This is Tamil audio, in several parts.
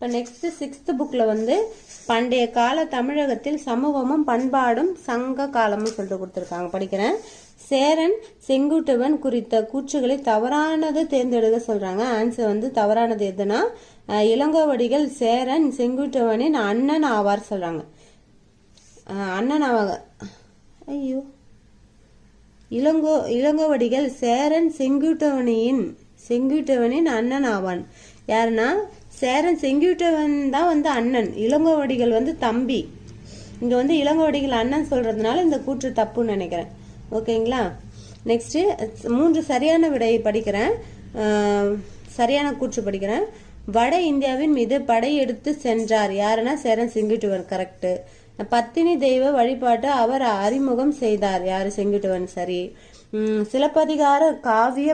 இப்போ நெக்ஸ்ட் 6th புக்கில் வந்து பண்டைய கால தமிழகத்தில் சமூகமும் பண்பாடும் சங்க காலமும் சொல்லிட்டு கொடுத்துருக்காங்க. படிக்கிறேன். சேரன் செங்குட்டுவன் குறித்த கூற்றுகளை தவறானது தேர்ந்தெடுக்க சொல்றாங்க. ஆன்சர் வந்து தவறானது எதுனா இளங்கோவடிகள் சேரன் செங்குட்டுவனின் அண்ணன் ஆவார் சொல்றாங்க. அண்ணன் ஆவாங்க. ஐயோ, இளங்கோவடிகள் சேரன் செங்குட்டுவனின் அண்ணன் ஆவான். யாருன்னா சேரன் செங்குட்டுவன் தான் வந்து அண்ணன், இளங்கோவடிகள் வந்து தம்பி. இங்க வந்து இளங்கோவடிகள் அண்ணன் சொல்றதுனால இந்த கூற்று தப்புன்னு நினைக்கிறேன். ஓகேங்களா. நெக்ஸ்ட் 3 சரியான விடையை படிக்கிறேன். சரியான கூற்று படிக்கிறேன். வட இந்தியாவின் மீது படையெடுத்து சென்றார். யாருன்னா சேரன் செங்குட்டுவன். கரெக்ட். பத்தினி தெய்வ வழிபாட்டு அவர் அறிமுகம் செய்தார். யாரு? செங்குட்டுவன். சரி. சிலப்பதிகார காவிய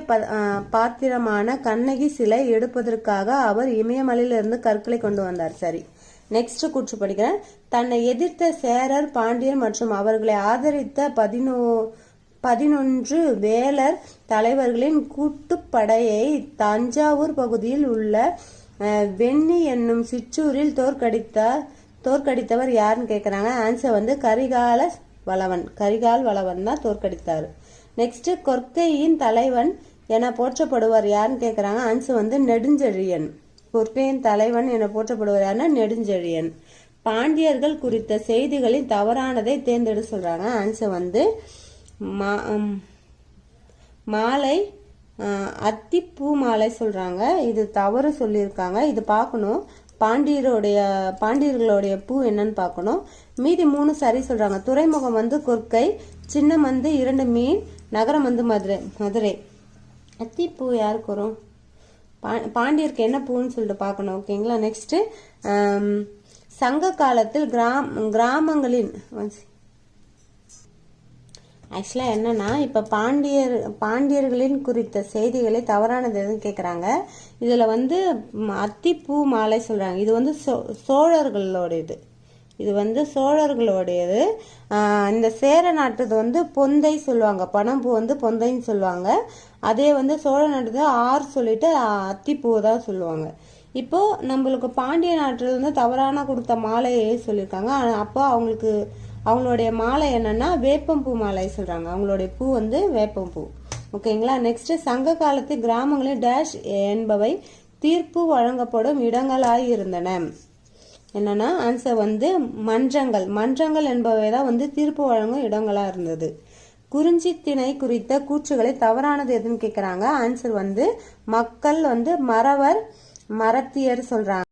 பாத்திரமான கண்ணகி சிலை எடுப்பதற்காக அவர் இமயமலையிலிருந்து கற்களை கொண்டு வந்தார். சரி. நெக்ஸ்ட் கூற்று படிக்கிறேன். தன்னை எதிர்த்த சேரர் பாண்டியர் மற்றும் அவர்களை ஆதரித்த 11 வேளர் தலைவர்களின் கூட்டுப்படையை தஞ்சாவூர் பகுதியில் உள்ள வெண்ணி என்னும் சிற்றூரில் தோற்கடித்தவர் யாருன்னு கேட்கிறாங்க. ஆன்சர் வந்து கரிகால் வளவன் தான் தோற்கடித்தார். நெக்ஸ்ட் கொற்கையின் தலைவன் என போற்றப்படுவார் யாருன்னு கேட்கிறாங்க. ஆன்சர் வந்து நெடுஞ்செழியன். கொற்கையின் தலைவன் என போற்றப்படுவார் யாருன்னா நெடுஞ்செழியன். பாண்டியர்கள் குறித்த செய்திகளின் தவறானதை தேர்ந்தெடு சொல்றாங்க. ஆன்சர் வந்து மாலை அத்திப்பூ மாலை சொல்றாங்க. இது தவறு சொல்லியிருக்காங்க. இது பார்க்கணும். பாண்டியர்களுடைய பூ என்னன்னு பார்க்கணும். மீதி 3 சரி சொல்றாங்க. துறைமுகம் வந்து கொற்கை, சின்னம் வந்து 2 மீன், நகரம் வந்து மதுரை. அத்திப்பூ யாருக்கு வரும்? பாண்டியருக்கு என்ன பூன்னு சொல்லிட்டு பார்க்கணும். ஓகேங்களா. நெக்ஸ்ட் சங்க காலத்தில் கிராமங்களின் ஆக்சுவலா என்னன்னா இப்ப பாண்டியர்களின் குறித்த செய்திகளை தவறானது எதுன்னு கேக்குறாங்க. இதுல வந்து அத்திப்பூ மாலை சொல்றாங்க. இது வந்து சோழர்களுடையது. இந்த சேர நாட்டுது வந்து பொந்தை சொல்லுவாங்க. பனம்பூ வந்து பொந்தைன்னு சொல்லுவாங்க. அதே வந்து சோழ நாட்டுது ஆர் சொல்லிட்டு அத்திப்பூ தான் சொல்லுவாங்க. இப்போ நம்மளுக்கு பாண்டிய நாட்டுல வந்து தவறான கொடுத்த மாலையை சொல்லியிருக்காங்க. அப்போ அவங்களுடைய மாலை என்னன்னா வேப்பம்பூ மாலை சொல்றாங்க. அவங்களுடைய பூ வந்து வேப்பம்பூ. ஓகேங்களா. நெக்ஸ்ட் சங்க காலத்தில் கிராமங்களில் டேஷ் என்பவை தீர்ப்பு வழங்கப்படும் இடங்களாய் இருந்தன. என்னன்னா ஆன்சர் வந்து மன்றங்கள் என்பவைதான் வந்து தீர்ப்பு வழங்கும் இடங்களா இருந்தது. குறிஞ்சி திணை குறித்த கூற்றுகளை தவறானது எதுன்னு கேக்குறாங்க. ஆன்சர் வந்து மக்கள் வந்து மறத்தியர் சொல்றாங்க.